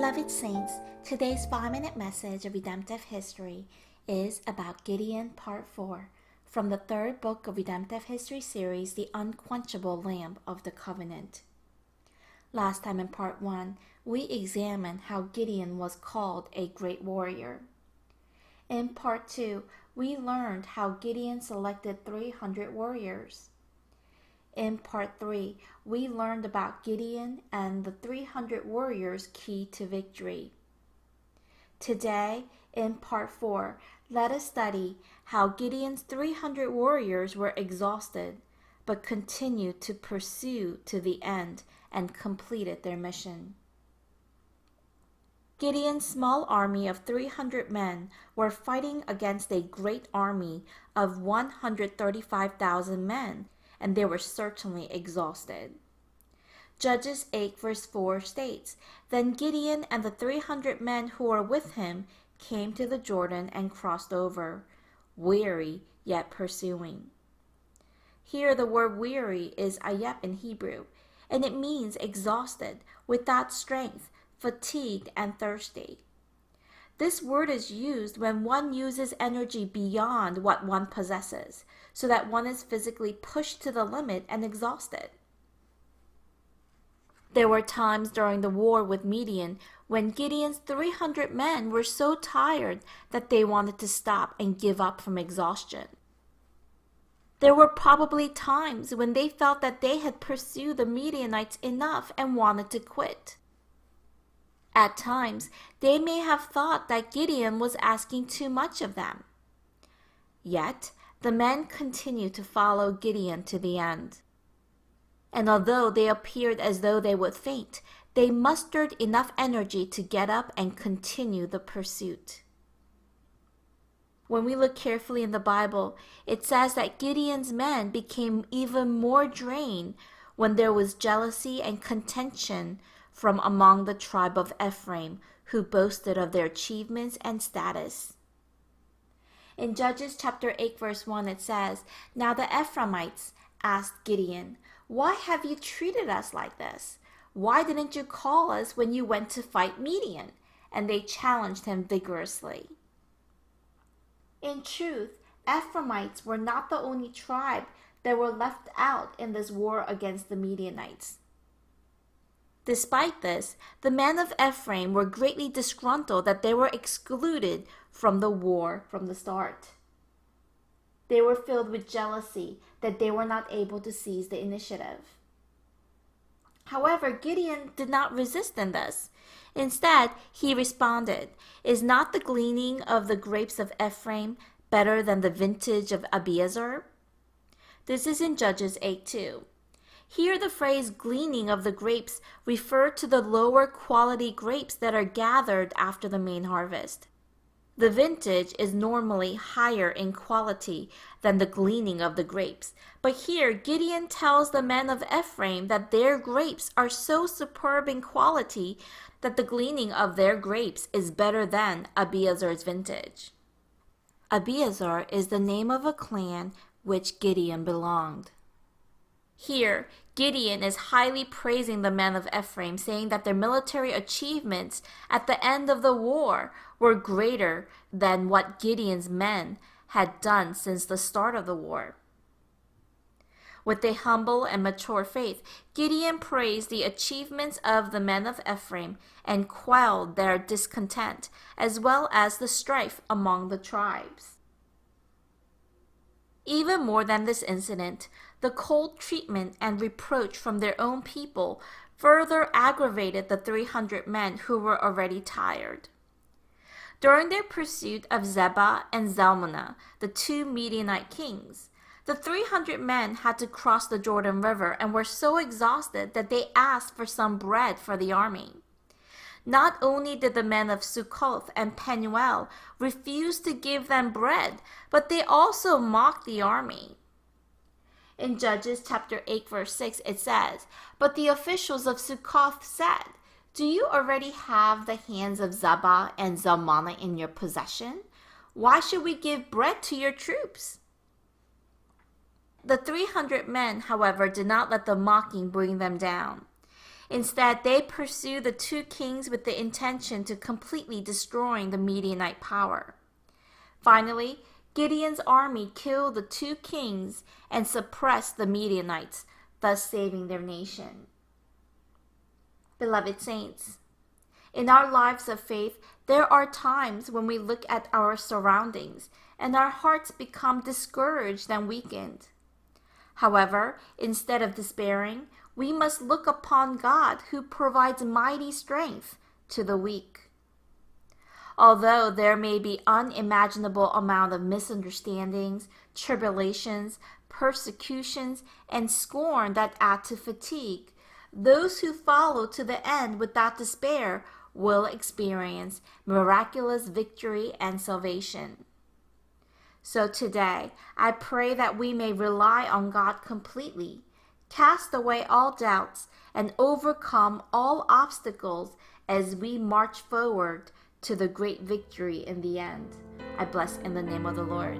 Beloved Saints, today's 5-minute message of redemptive history is about Gideon Part 4 from the third book of Redemptive History series, The Unquenchable Lamp of the Covenant. Last time in Part 1, we examined how Gideon was called a great warrior. In Part 2, we learned how Gideon selected 300 warriors. In Part 3, we learned about Gideon and the 300 warriors' key to victory. Today, in Part 4, let us study how Gideon's 300 warriors were exhausted, but continued to pursue to the end and completed their mission. Gideon's small army of 300 men were fighting against a great army of 135,000 men, and they were certainly exhausted. Judges 8 verse 4 states, "Then Gideon and the 300 men who were with him came to the Jordan and crossed over, weary yet pursuing." Here the word weary is ayep in Hebrew, and it means exhausted, without strength, fatigued, and thirsty. This word is used when one uses energy beyond what one possesses, so that one is physically pushed to the limit and exhausted. There were times during the war with Midian when Gideon's 300 men were so tired that they wanted to stop and give up from exhaustion. There were probably times when they felt that they had pursued the Midianites enough and wanted to quit. At times, they may have thought that Gideon was asking too much of them. Yet, the men continued to follow Gideon to the end. And although they appeared as though they would faint, they mustered enough energy to get up and continue the pursuit. When we look carefully in the Bible, it says that Gideon's men became even more drained when there was jealousy and contention from among the tribe of Ephraim, who boasted of their achievements and status. In Judges chapter 8 verse 1 it says, "Now the Ephraimites asked Gideon, 'Why have you treated us like this? Why didn't you call us when you went to fight Midian?' And they challenged him vigorously." In truth, Ephraimites were not the only tribe that were left out in this war against the Midianites. Despite this, the men of Ephraim were greatly disgruntled that they were excluded from the war from the start. They were filled with jealousy that they were not able to seize the initiative. However, Gideon did not resist in this. Instead, he responded, "Is not the gleaning of the grapes of Ephraim better than the vintage of Abiezer?" This is in Judges 8:2. Here the phrase gleaning of the grapes referred to the lower quality grapes that are gathered after the main harvest. The vintage is normally higher in quality than the gleaning of the grapes, but here Gideon tells the men of Ephraim that their grapes are so superb in quality that the gleaning of their grapes is better than Abiezer's vintage. Abiezer is the name of a clan which Gideon belonged. Here, Gideon is highly praising the men of Ephraim, saying that their military achievements at the end of the war were greater than what Gideon's men had done since the start of the war. With a humble and mature faith, Gideon praised the achievements of the men of Ephraim and quelled their discontent, as well as the strife among the tribes. Even more than this incident, the cold treatment and reproach from their own people further aggravated the 300 men who were already tired. During their pursuit of Zebah and Zalmunna, the two Midianite kings, the 300 men had to cross the Jordan River and were so exhausted that they asked for some bread for the army. Not only did the men of Succoth and Penuel refuse to give them bread, but they also mocked the army. In Judges chapter 8 verse 6 it says, "But the officials of Succoth said, 'Do you already have the hands of Zebah and Zalmunna in your possession? Why should we give bread to your troops?' The 300 men, however, did not let the mocking bring them down. Instead, they pursue the two kings with the intention to completely destroying the Midianite power. Finally, Gideon's army killed the two kings and suppressed the Midianites, thus saving their nation. Beloved saints, in our lives of faith, there are times when we look at our surroundings and our hearts become discouraged and weakened. However, instead of despairing, we must look upon God who provides mighty strength to the weak. Although there may be unimaginable amount of misunderstandings, tribulations, persecutions, and scorn that add to fatigue, those who follow to the end without despair will experience miraculous victory and salvation. So today, I pray that we may rely on God completely, cast away all doubts, and overcome all obstacles as we march forward to the great victory in the end. I bless in the name of the Lord.